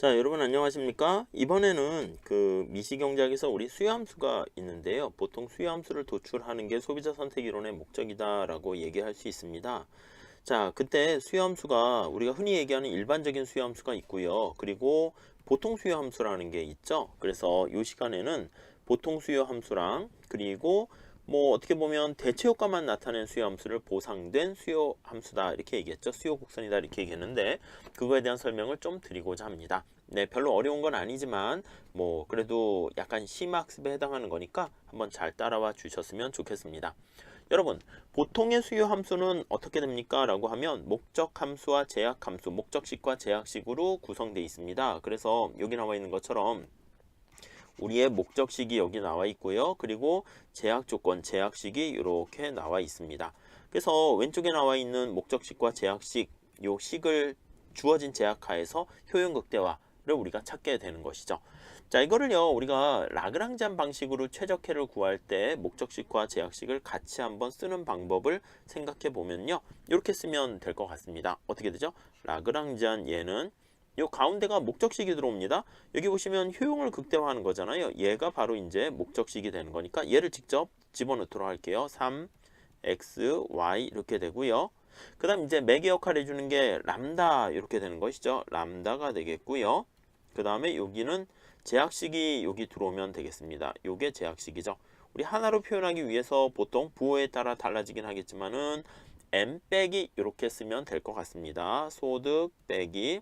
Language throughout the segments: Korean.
자, 여러분 안녕하십니까? 이번에는 그 미시경제학에서 우리 수요함수가 있는데요. 보통 수요함수를 도출하는 게 소비자 선택 이론의 목적이다라고 얘기할 수 있습니다. 자, 그때 수요함수가 우리가 흔히 얘기하는 일반적인 수요함수가 있고요. 그리고 보통 수요함수라는 게 있죠. 그래서 이 시간에는 보통 수요함수랑 그리고 뭐 어떻게 보면 대체 효과만 나타낸 수요함수를 보상된 수요함수다 이렇게 얘기했죠. 수요 곡선이다 이렇게 얘기했는데 그거에 대한 설명을 좀 드리고자 합니다. 네, 별로 어려운 건 아니지만 뭐 그래도 약간 심학습에 해당하는 거니까 한번 잘 따라와 주셨으면 좋겠습니다. 여러분, 보통의 수요 함수는 어떻게 됩니까? 라고 하면 목적 함수와 제약 함수, 목적식과 제약식으로 구성되어 있습니다. 그래서 여기 나와 있는 것처럼 우리의 목적식이 여기 나와 있고요. 그리고 제약 조건, 제약식이 이렇게 나와 있습니다. 그래서 왼쪽에 나와 있는 목적식과 제약식, 요 식을 주어진 제약하에서 효용 극대화를 우리가 찾게 되는 것이죠. 자, 이거를요, 우리가 라그랑지안 방식으로 최적해를 구할 때 목적식과 제약식을 같이 한번 쓰는 방법을 생각해 보면요. 이렇게 쓰면 될 것 같습니다. 어떻게 되죠? 라그랑지안 얘는 요 가운데가 목적식이 들어옵니다. 여기 보시면 효용을 극대화하는 거잖아요. 얘가 바로 이제 목적식이 되는 거니까 얘를 직접 집어넣도록 할게요. 3x, y 이렇게 되고요. 그 다음 이제 맥의 역할을 해주는 게 람다 이렇게 되는 것이죠. 람다가 되겠고요. 그 다음에 여기는 제약식이 여기 들어오면 되겠습니다. 요게 제약식이죠. 우리 하나로 표현하기 위해서 보통 부호에 따라 달라지긴 하겠지만은 m 빼기 이렇게 쓰면 될 것 같습니다. 소득 빼기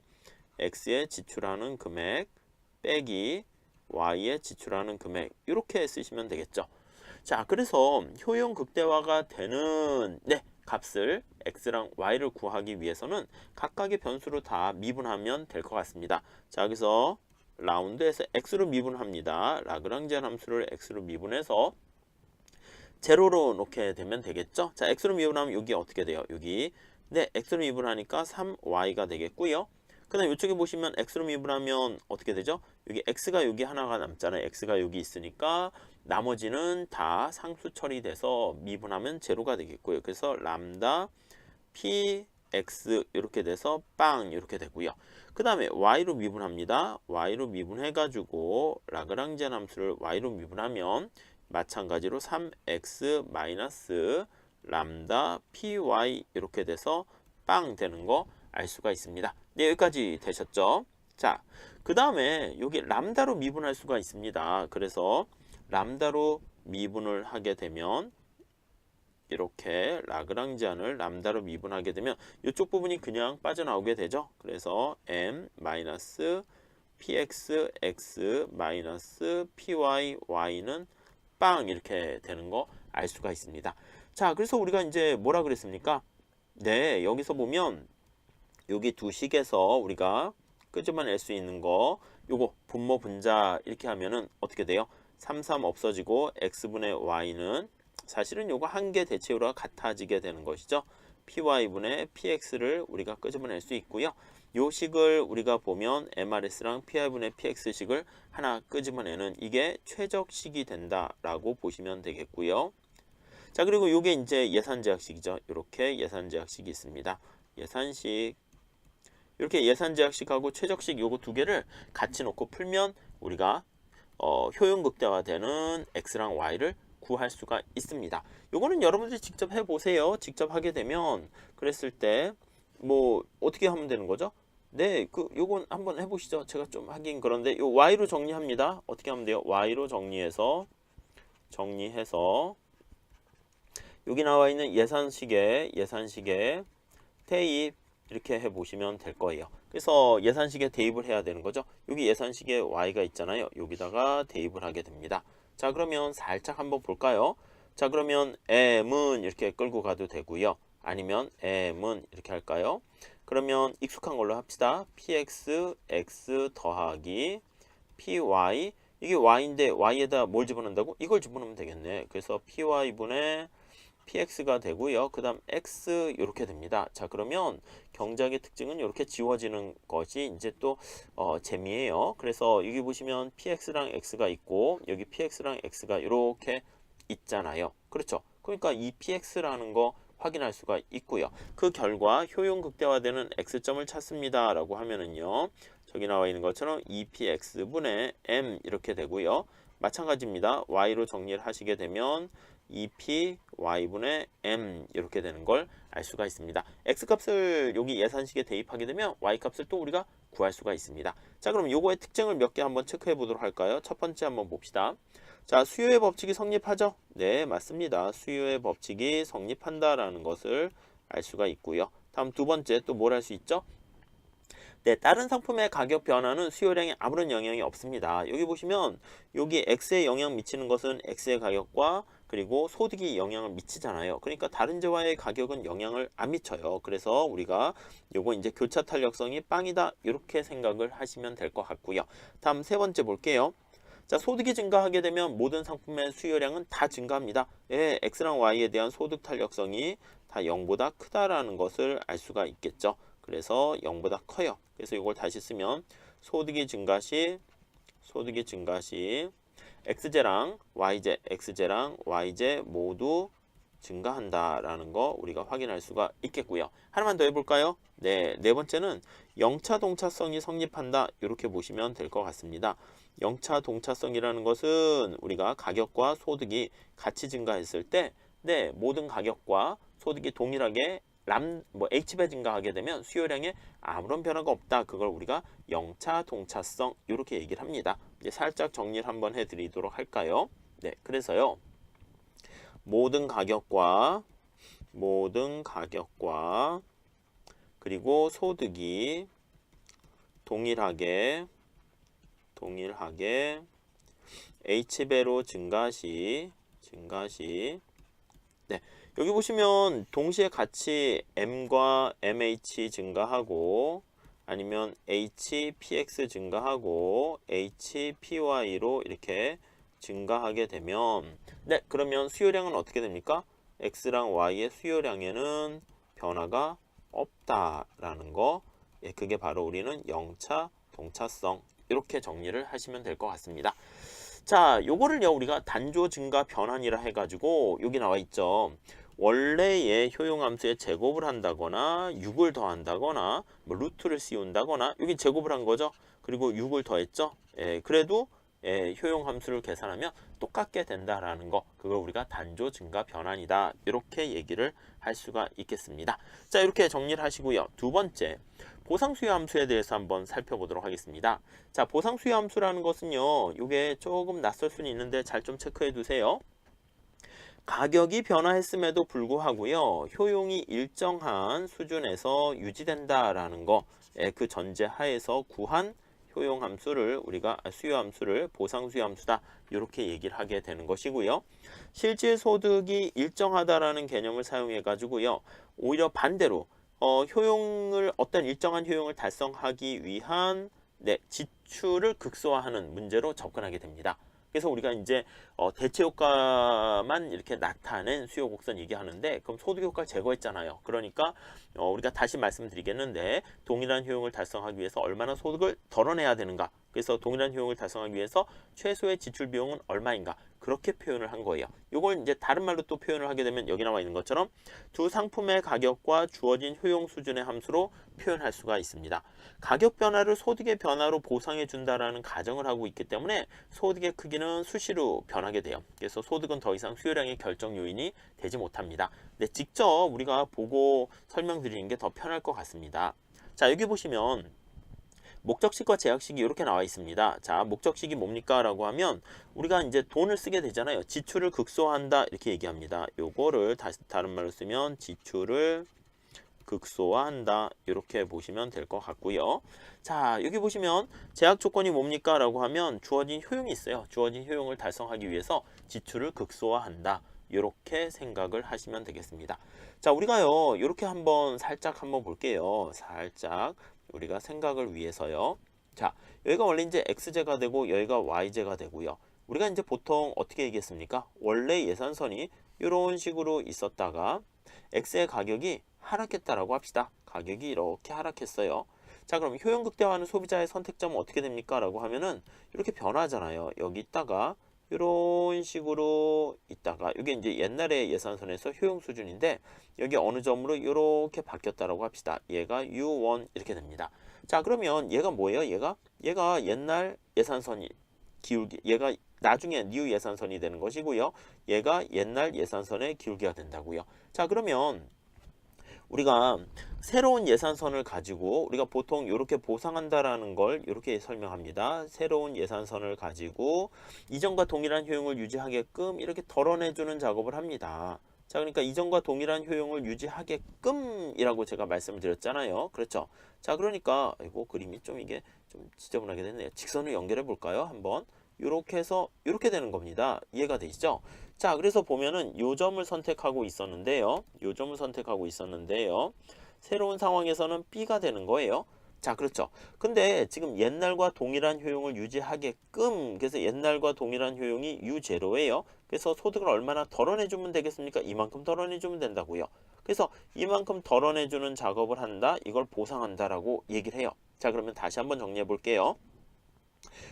x에 지출하는 금액 빼기 y에 지출하는 금액 이렇게 쓰시면 되겠죠. 자, 그래서 효용 극대화가 되는 값을 x랑 y를 구하기 위해서는 각각의 변수로 다 미분하면 될 것 같습니다. 자, 여기서 라운드에서 x로 미분합니다. 라그랑지안 함수를 x로 미분해서 제로로 놓게 되면 되겠죠. 자, x로 미분하면 여기 어떻게 돼요? 여기 x로 미분하니까 3y가 되겠고요. 그 다음 이쪽에 보시면 x로 미분하면 어떻게 되죠? 여기 x가 여기 하나가 남잖아요. x가 여기 있으니까 나머지는 다 상수 처리돼서 미분하면 제로가 되겠고요. 그래서 람다 px 이렇게 돼서 빵 이렇게 되고요. 그 다음에 y로 미분합니다. y로 미분해가지고 라그랑지안 함수를 y로 미분하면 마찬가지로 3x 마이너스 람다 py 이렇게 돼서 빵 되는 거 알 수가 있습니다. 네, 여기까지 되셨죠? 자, 그 다음에 여기 람다로 미분할 수가 있습니다. 그래서 람다로 미분을 하게 되면 이렇게 라그랑지안을 람다로 미분하게 되면 이쪽 부분이 그냥 빠져나오게 되죠. 그래서 m 마이너스 px x 마이너스 py y는 빵 이렇게 되는 거 알 수가 있습니다. 자, 그래서 우리가 이제 뭐라 그랬습니까? 네, 여기서 보면 여기 두 식에서 우리가 끄집어낼 수 있는 거 요거 분모 분자 이렇게 하면은 어떻게 돼요? 3, 3 없어지고 x분의 y는 사실은 요거 한 개 대체율과 같아지게 되는 것이죠. py분의 px를 우리가 끄집어낼 수 있고요. 요 식을 우리가 보면 mrs랑 pi분의 px식을 하나 끄집어내는 이게 최적식이 된다라고 보시면 되겠고요. 자, 그리고 요게 이제 예산제약식이죠. 이렇게 예산제약식이 있습니다. 예산식 이렇게 예산제약식하고 최적식 요거 두 개를 같이 놓고 풀면 우리가 효용 극대화되는 x랑 y를 구할 수가 있습니다. 요거는 여러분들이 직접 해보세요. 직접 하게 되면 그랬을 때 뭐 어떻게 하면 되는 거죠? 네, 요건 한번 해보시죠. 제가 좀 하긴 그런데 요 y로 정리합니다. 어떻게 하면 돼요? y로 정리해서 여기 나와 있는 예산식에 대입 이렇게 해보시면 될 거예요. 그래서 예산식에 대입을 해야 되는 거죠. 여기 예산식에 y가 있잖아요. 여기다가 대입을 하게 됩니다. 자, 그러면 살짝 한번 볼까요? 자, 그러면 m은 이렇게 끌고 가도 되고요. 아니면 m은 이렇게 할까요? 그러면 익숙한 걸로 합시다. px x 더하기 py 이게 y인데 y에다 뭘 집어넣는다고? 이걸 집어넣으면 되겠네. 그래서 py분의 px가 되고요. 그 다음 x 이렇게 됩니다. 자, 그러면 경작의 특징은 이렇게 지워지는 것이 이제 또 재미예요. 그래서 여기 보시면 px랑 x가 있고 여기 px랑 x가 이렇게 있잖아요. 그렇죠? 그러니까 이 px라는 거 확인할 수가 있고요. 그 결과 효용 극대화되는 x점을 찾습니다 라고 하면은요, 저기 나와 있는 것처럼 2px분의 m 이렇게 되고요. 마찬가지입니다. y로 정리를 하시게 되면 2py분의 m 이렇게 되는 걸 알 수가 있습니다. x값을 여기 예산식에 대입하게 되면 y값을 또 우리가 구할 수가 있습니다. 자, 그럼 요거의 특징을 몇 개 한번 체크해 보도록 할까요? 첫 번째 한번 봅시다. 자, 수요의 법칙이 성립하죠? 네, 맞습니다. 수요의 법칙이 성립한다라는 것을 알 수가 있고요. 다음 두 번째 또 뭘 할 수 있죠? 네, 다른 상품의 가격 변화는 수요량에 아무런 영향이 없습니다. 여기 보시면 여기 X에 영향 미치는 것은 X의 가격과 그리고 소득이 영향을 미치잖아요. 그러니까 다른 재화의 가격은 영향을 안 미쳐요. 그래서 우리가 요거 이제 교차 탄력성이 빵이다 이렇게 생각을 하시면 될 것 같고요. 다음 세 번째 볼게요. 자, 소득이 증가하게 되면 모든 상품의 수요량은 다 증가합니다. 예, X랑 Y에 대한 소득 탄력성이 다 0보다 크다라는 것을 알 수가 있겠죠. 그래서 0보다 커요. 그래서 이걸 다시 쓰면 소득이 증가 시 X제랑 Y제 모두 증가한다라는 거 우리가 확인할 수가 있겠고요. 하나만 더 해볼까요? 네, 네 번째는 영차 동차성이 성립한다. 이렇게 보시면 될 것 같습니다. 영차 동차성이라는 것은 우리가 가격과 소득이 같이 증가했을 때, 네, 모든 가격과 소득이 동일하게 H배 증가하게 되면 수요량에 아무런 변화가 없다. 그걸 우리가 영차 동차성 이렇게 얘기를 합니다. 이제 살짝 정리를 한번 해드리도록 할까요? 네, 그래서요. 모든 가격과 그리고 소득이 동일하게 H배로 증가시 네, 여기 보시면 동시에 같이 M과 MH 증가하고 아니면 HPX 증가하고 HPY로 이렇게 증가하게 되면 네, 그러면 수요량은 어떻게 됩니까? X랑 Y의 수요량에는 변화가 없다라는 거. 예, 그게 바로 우리는 영차 동차성 이렇게 정리를 하시면 될 것 같습니다. 자, 요거를요 우리가 단조 증가 변환이라 해가지고 여기 나와 있죠. 원래의 효용함수에 제곱을 한다거나 6을 더한다거나 뭐 루트를 씌운다거나 여기 제곱을 한 거죠. 그리고 6을 더했죠. 예, 그래도 효용함수를 계산하면 똑같게 된다라는 거, 그걸 우리가 단조 증가 변환이다 이렇게 얘기를 할 수가 있겠습니다. 자, 이렇게 정리를 하시고요. 두 번째, 보상수요 함수에 대해서 한번 살펴보도록 하겠습니다. 자, 보상수요 함수라는 것은요, 이게 조금 낯설 수는 있는데 잘 좀 체크해 두세요. 가격이 변화했음에도 불구하고요, 효용이 일정한 수준에서 유지된다라는 거, 그 전제 하에서 구한 효용함수를 우리가 수요함수를 보상수요함수다 이렇게 얘기를 하게 되는 것이고요. 실질소득이 일정하다라는 개념을 사용해 가지고요, 오히려 반대로 효용을 어떤 일정한 효용을 달성하기 위한 지출을 극소화하는 문제로 접근하게 됩니다. 그래서 우리가 이제 대체 효과만 이렇게 나타낸 수요 곡선 얘기하는데, 그럼 소득 효과를 제거했잖아요. 그러니까 우리가 다시 말씀드리겠는데, 동일한 효용을 달성하기 위해서 얼마나 소득을 덜어내야 되는가, 그래서 동일한 효용을 달성하기 위해서 최소의 지출 비용은 얼마인가, 그렇게 표현을 한 거예요. 이걸 이제 다른 말로 또 표현을 하게 되면 여기 나와 있는 것처럼 두 상품의 가격과 주어진 효용 수준의 함수로 표현할 수가 있습니다. 가격 변화를 소득의 변화로 보상해 준다라는 가정을 하고 있기 때문에 소득의 크기는 수시로 변하게 돼요. 그래서 소득은 더 이상 수요량의 결정 요인이 되지 못합니다. 네, 직접 우리가 보고 설명드리는 게 더 편할 것 같습니다. 자, 여기 보시면 목적식과 제약식이 이렇게 나와 있습니다. 자, 목적식이 뭡니까? 라고 하면 우리가 이제 돈을 쓰게 되잖아요. 지출을 극소화한다 이렇게 얘기합니다. 요거를 다른 말로 쓰면 지출을 극소화한다 이렇게 보시면 될 것 같고요. 자, 여기 보시면 제약 조건이 뭡니까? 라고 하면 주어진 효용이 있어요. 주어진 효용을 달성하기 위해서 지출을 극소화한다 이렇게 생각을 하시면 되겠습니다. 자, 우리가요 이렇게 살짝 한번 볼게요. 살짝 우리가 생각을 위해서요. 자, 여기가 원래 이제 X제가 되고 여기가 Y제가 되고요. 우리가 이제 보통 어떻게 얘기했습니까? 원래 예산선이 이런 식으로 있었다가 X의 가격이 하락했다라고 합시다. 가격이 이렇게 하락했어요. 자, 그럼 효용 극대화하는 소비자의 선택점은 어떻게 됩니까? 라고 하면은 이렇게 변하잖아요. 여기 있다가 이런 식으로 있다가 이게 이제 옛날의 예산선에서 효용 수준인데 여기 어느 점으로 이렇게 바뀌었다라고 합시다. 얘가 U1 이렇게 됩니다. 자, 그러면 얘가 뭐예요? 얘가 옛날 예산선이 기울기, 얘가 나중에 new 예산선이 되는 것이고요. 얘가 옛날 예산선의 기울기가 된다고요. 자, 그러면 우리가 새로운 예산선을 가지고 우리가 보통 이렇게 보상한다라는 걸 이렇게 설명합니다. 새로운 예산선을 가지고 이전과 동일한 효용을 유지하게끔 이렇게 덜어내주는 작업을 합니다. 자, 그러니까 이전과 동일한 효용을 유지하게끔이라고 제가 말씀을 드렸잖아요. 그렇죠? 자, 그러니까 이거 그림이 좀 이게 좀 지저분하게 됐네요. 직선을 연결해 볼까요? 한번 이렇게 해서 이렇게 되는 겁니다. 이해가 되시죠? 자, 그래서 보면은 요 점을 선택하고 있었는데요. 요 점을 선택하고 있었는데요. 새로운 상황에서는 B가 되는 거예요. 자, 그렇죠. 근데 지금 옛날과 동일한 효용을 유지하게끔, 그래서 옛날과 동일한 효용이 U0예요. 그래서 소득을 얼마나 덜어내주면 되겠습니까? 이만큼 덜어내주면 된다고요. 그래서 이만큼 덜어내주는 작업을 한다. 이걸 보상한다라고 얘기를 해요. 자, 그러면 다시 한번 정리해 볼게요.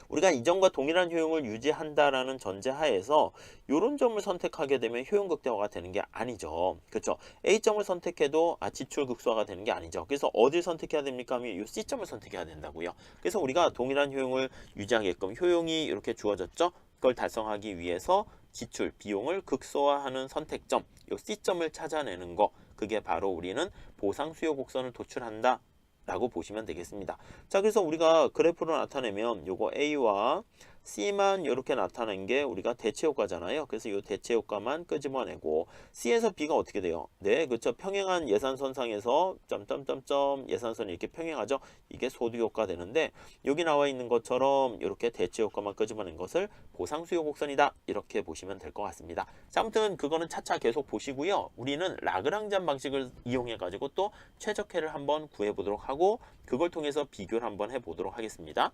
우리가 이전과 동일한 효용을 유지한다라는 전제하에서 이런 점을 선택하게 되면 효용 극대화가 되는 게 아니죠. 그렇죠? A점을 선택해도 지출 극소화가 되는 게 아니죠. 그래서 어딜 선택해야 됩니까? 하면 이 C점을 선택해야 된다고요. 그래서 우리가 동일한 효용을 유지하게끔 효용이 이렇게 주어졌죠. 그걸 달성하기 위해서 지출, 비용을 극소화하는 선택점, 이 C점을 찾아내는 거, 그게 바로 우리는 보상 수요 곡선을 도출한다 라고 보시면 되겠습니다. 자, 그래서 우리가 그래프로 나타내면 요거 A와 C만 이렇게 나타낸 게 우리가 대체 효과잖아요. 그래서 이 대체 효과만 끄집어내고 C에서 B가 어떻게 돼요? 네, 그렇죠. 평행한 예산선상에서 점점점점 예산선이 이렇게 평행하죠. 이게 소득 효과 되는데 여기 나와 있는 것처럼 이렇게 대체 효과만 끄집어낸 것을 보상 수요 곡선이다. 이렇게 보시면 될 것 같습니다. 자, 아무튼 그거는 차차 계속 보시고요. 우리는 라그랑지안 방식을 이용해 가지고 또 최적해를 한번 구해 보도록 하고 그걸 통해서 비교를 한번 해 보도록 하겠습니다.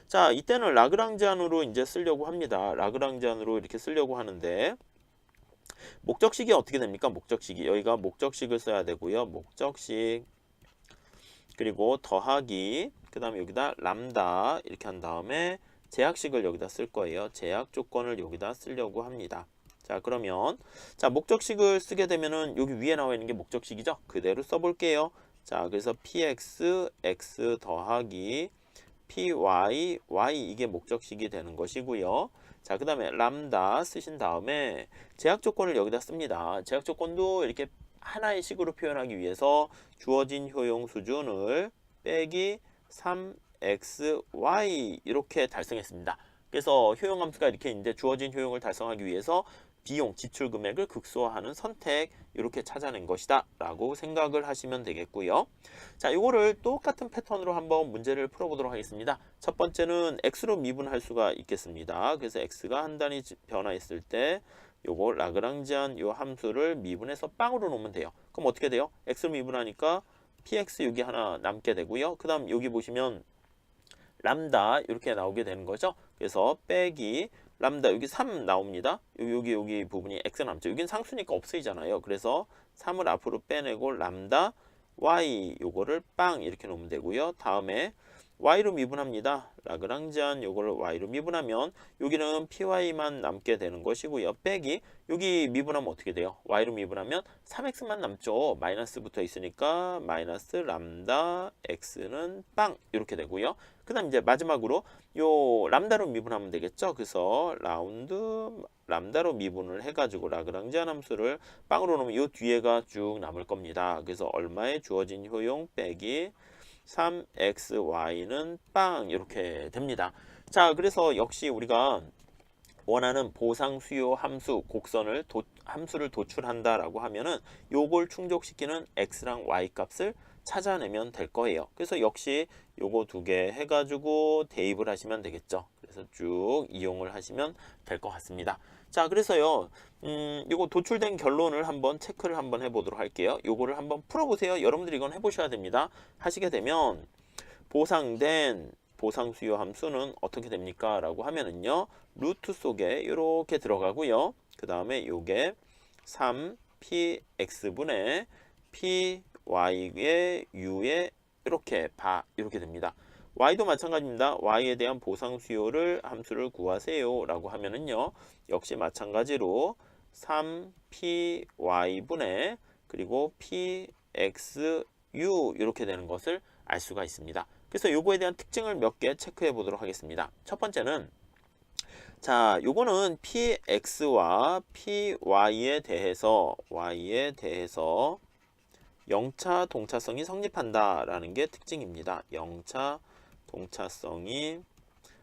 자, 이때는 라그랑지안으로 이제 쓰려고 합니다. 라그랑지안으로 이렇게 쓰려고 하는데 목적식이 어떻게 됩니까? 목적식이 여기가 목적식을 써야 되고요. 목적식 그리고 더하기 그 다음에 여기다 람다 이렇게 한 다음에 제약식을 여기다 쓸 거예요. 제약 조건을 여기다 쓰려고 합니다. 자, 그러면 자 목적식을 쓰게 되면은 여기 위에 나와 있는 게 목적식이죠. 그대로 써볼게요. 자, 그래서 px x 더하기 py y 이게 목적식이 되는 것이고요. 자, 그 다음에 람다 쓰신 다음에 제약 조건을 여기다 씁니다. 제약 조건도 이렇게 하나의 식으로 표현하기 위해서 주어진 효용 수준을 빼기 3xy 이렇게 달성했습니다. 그래서 효용 함수가 이렇게 있는데 주어진 효용을 달성하기 위해서 비용, 지출 금액을 극소화하는 선택 이렇게 찾아낸 것이다 라고 생각을 하시면 되겠고요. 자, 이거를 똑같은 패턴으로 한번 문제를 풀어보도록 하겠습니다. 첫 번째는 x로 미분할 수가 있겠습니다. 그래서 x가 한 단위 변화했을 때 요거 라그랑지안 요 함수를 미분해서 빵으로 놓으면 돼요. 그럼 어떻게 돼요? x로 미분하니까 px 여기 하나 남게 되고요. 그 다음 여기 보시면 람다 이렇게 나오게 되는 거죠. 그래서 빼기 람다 여기 3 나옵니다. 여기 부분이 x 남죠. 여긴 상수니까 없어지잖아요. 그래서 3을 앞으로 빼내고 람다 y 요거를 빵 이렇게 놓으면 되고요. 다음에 y로 미분합니다. 라그랑지안 요거를 y로 미분하면 여기는 py만 남게 되는 것이고요. 빼기 여기 미분하면 어떻게 돼요? y로 미분하면 3x만 남죠. 마이너스 붙어 있으니까 마이너스 람다 x는 빵 이렇게 되고요. 그 다음 이제 마지막으로 요 람다로 미분하면 되겠죠. 그래서 람다로 미분을 해가지고 라그랑지안 함수를 빵으로 놓으면 요 뒤에가 쭉 남을 겁니다. 그래서 얼마에 주어진 효용 빼기 3xy는 빵 이렇게 됩니다. 자, 그래서 역시 우리가 원하는 보상 수요 함수 곡선을 함수를 도출한다라고 하면은 요걸 충족시키는 x랑 y 값을 찾아내면 될 거예요. 그래서 역시 요거 두 개 해가지고 대입을 하시면 되겠죠. 그래서 쭉 이용을 하시면 될 것 같습니다. 자, 그래서요, 요거 도출된 결론을 한번 체크를 한번 해보도록 할게요. 요거를 한번 풀어보세요. 여러분들이 이건 해보셔야 됩니다. 하시게 되면 보상된 보상 수요 함수는 어떻게 됩니까? 라고 하면은요, 루트 속에 이렇게 들어가고요. 그 다음에 요게 3px분의 py의 u의 이렇게 이렇게 됩니다. y도 마찬가지입니다. y에 대한 보상 수요를 함수를 구하세요 라고 하면은요, 역시 마찬가지로 3py분의 그리고 pxu 이렇게 되는 것을 알 수가 있습니다. 그래서 요거에 대한 특징을 몇 개 체크해 보도록 하겠습니다. 첫 번째는 자, 요거는 px와 py에 대해서 영차 동차성이 성립한다라는 게 특징입니다. 영차 동차성이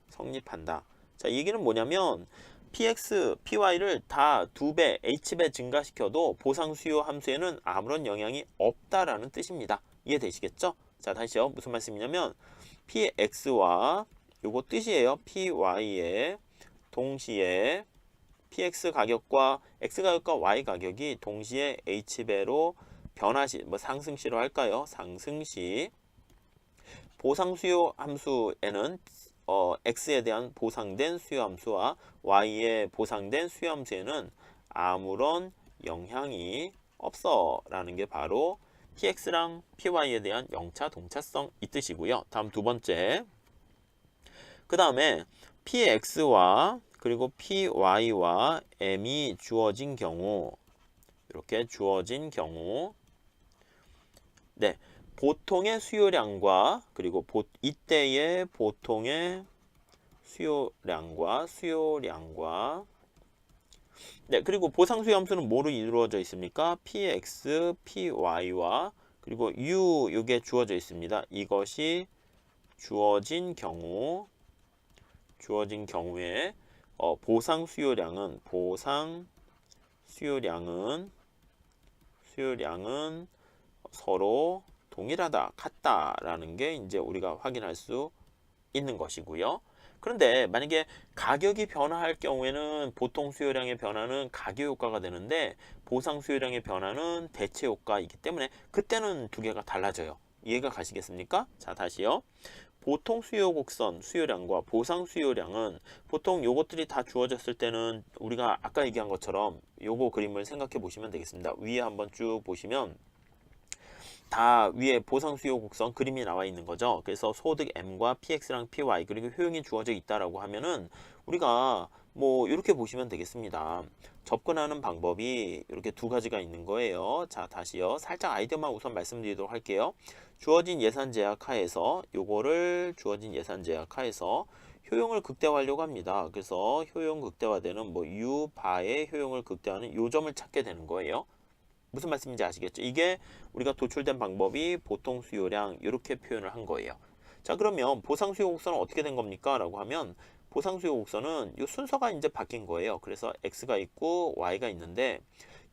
성립한다. 자, 이 얘기는 뭐냐면 px, py를 다 2배, h배 증가시켜도 보상 수요 함수에는 아무런 영향이 없다라는 뜻입니다. 이해되시겠죠? 자, 다시요. 무슨 말씀이냐면 px와 요거 뜻이에요. py에 동시에 px 가격과 x 가격과 y 가격이 동시에 h배로 변화시, 뭐 상승시로 할까요? 상승시 보상 수요 함수에는 x에 대한 보상된 수요 함수와 y에 보상된 수요 함수에는 아무런 영향이 없어 라는 게 바로 px랑 py에 대한 영차 동차성 이 뜻이고요. 다음 두 번째, 그 다음에 px와 그리고 py와 m이 주어진 경우, 이렇게 주어진 경우, 네, 보통의 수요량과 그리고 이때의 보통의 수요량과 네, 그리고 보상 수요 함수는 뭐로 이루어져 있습니까? px, py와 그리고 u 이게 주어져 있습니다. 이것이 주어진 경우에 보상 수요량은 서로 동일하다, 같다라는 게 이제 우리가 확인할 수 있는 것이고요. 그런데 만약에 가격이 변화할 경우에는 보통 수요량의 변화는 가교 효과가 되는데 보상 수요량의 변화는 대체 효과이기 때문에 그때는 두 개가 달라져요. 이해가 가시겠습니까? 자, 다시요. 보통 수요 곡선 수요량과 보상 수요량은 보통 요것들이 다 주어졌을 때는 우리가 아까 얘기한 것처럼 요거 그림을 생각해 보시면 되겠습니다. 위에 한번 쭉 보시면 다 위에 보상 수요 곡선 그림이 나와 있는 거죠. 그래서 소득 M과 PX랑 PY 그리고 효용이 주어져 있다라고 하면은 우리가 뭐 이렇게 보시면 되겠습니다. 접근하는 방법이 이렇게 두 가지가 있는 거예요. 자, 다시요. 살짝 아이디어만 우선 말씀드리도록 할게요. 주어진 예산 제약 하에서 요거를 주어진 예산 제약 하에서 효용을 극대화하려고 합니다. 그래서 효용 극대화되는 뭐 U 바의 효용을 극대화하는 요 점을 찾게 되는 거예요. 무슨 말씀인지 아시겠죠? 이게 우리가 도출된 방법이 보통 수요량 이렇게 표현을 한 거예요. 자, 그러면 보상 수요 곡선은 어떻게 된 겁니까? 라고 하면 보상 수요 곡선은 이 순서가 이제 바뀐 거예요. 그래서 x가 있고 y가 있는데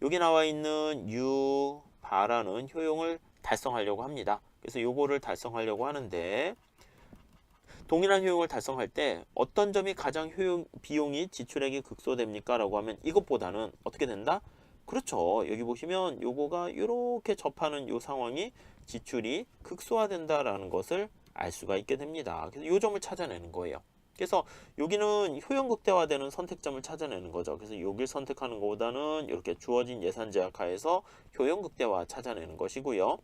여기 나와 있는 u 바라는 효용을 달성하려고 합니다. 그래서 요거를 달성하려고 하는데 동일한 효용을 달성할 때 어떤 점이 가장 비용이 지출액이 극소됩니까? 라고 하면 이것보다는 어떻게 된다? 그렇죠. 여기 보시면 요거가 이렇게 접하는 요 상황이 지출이 극소화된다라는 것을 알 수가 있게 됩니다. 그래서 요 점을 찾아내는 거예요. 그래서 여기는 효용 극대화되는 선택점을 찾아내는 거죠. 그래서 여기를 선택하는 것보다는 이렇게 주어진 예산 제약 하에서 효용 극대화 찾아내는 것이고요.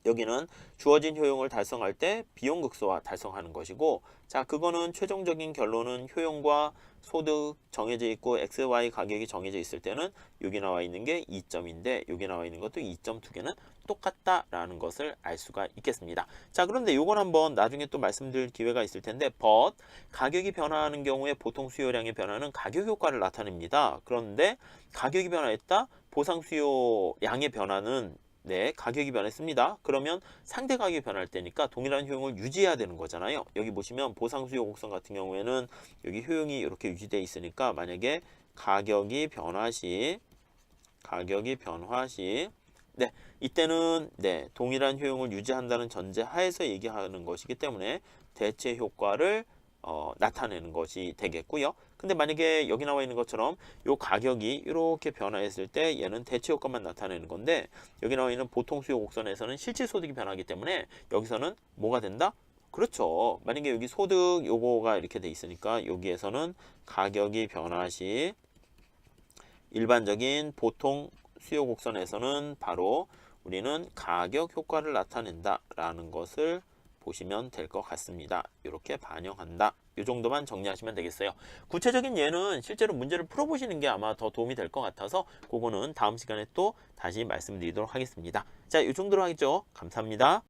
여기는 주어진 효용을 달성할 때 비용 극소화 달성하는 것이고, 자, 그거는 최종적인 결론은 효용과 소득 정해져 있고 x, y 가격이 정해져 있을 때는 여기 나와 있는 게 2점인데 여기 나와 있는 것도 2점 두 개는 똑같다라는 것을 알 수가 있겠습니다. 자, 그런데 요건 한번 나중에 또 말씀드릴 기회가 있을 텐데 but 가격이 변화하는 경우에 보통 수요량의 변화는 가격 효과를 나타냅니다. 그런데 가격이 변화했다? 보상 수요량의 변화는 네, 가격이 변했습니다. 그러면 상대 가격이 변할 때니까 동일한 효용을 유지해야 되는 거잖아요. 여기 보시면 보상 수요 곡선 같은 경우에는 여기 효용이 이렇게 유지되어 있으니까 만약에 가격이 변화 시 네, 이때는 네, 동일한 효용을 유지한다는 전제 하에서 얘기하는 것이기 때문에 대체 효과를 나타내는 것이 되겠고요. 근데 만약에 여기 나와 있는 것처럼 요 가격이 이렇게 변화했을 때 얘는 대체 효과만 나타내는 건데 여기 나와 있는 보통 수요 곡선에서는 실질 소득이 변하기 때문에 여기서는 뭐가 된다? 그렇죠. 만약에 여기 소득 요거가 이렇게 돼 있으니까 여기에서는 가격이 변화 시 일반적인 보통 수요 곡선에서는 바로 우리는 가격 효과를 나타낸다라는 것을 보시면 될 것 같습니다. 이렇게 반영한다. 이 정도만 정리하시면 되겠어요. 구체적인 예는 실제로 문제를 풀어보시는 게 아마 더 도움이 될 것 같아서 그거는 다음 시간에 또 다시 말씀드리도록 하겠습니다. 자, 이 정도로 하겠죠. 감사합니다.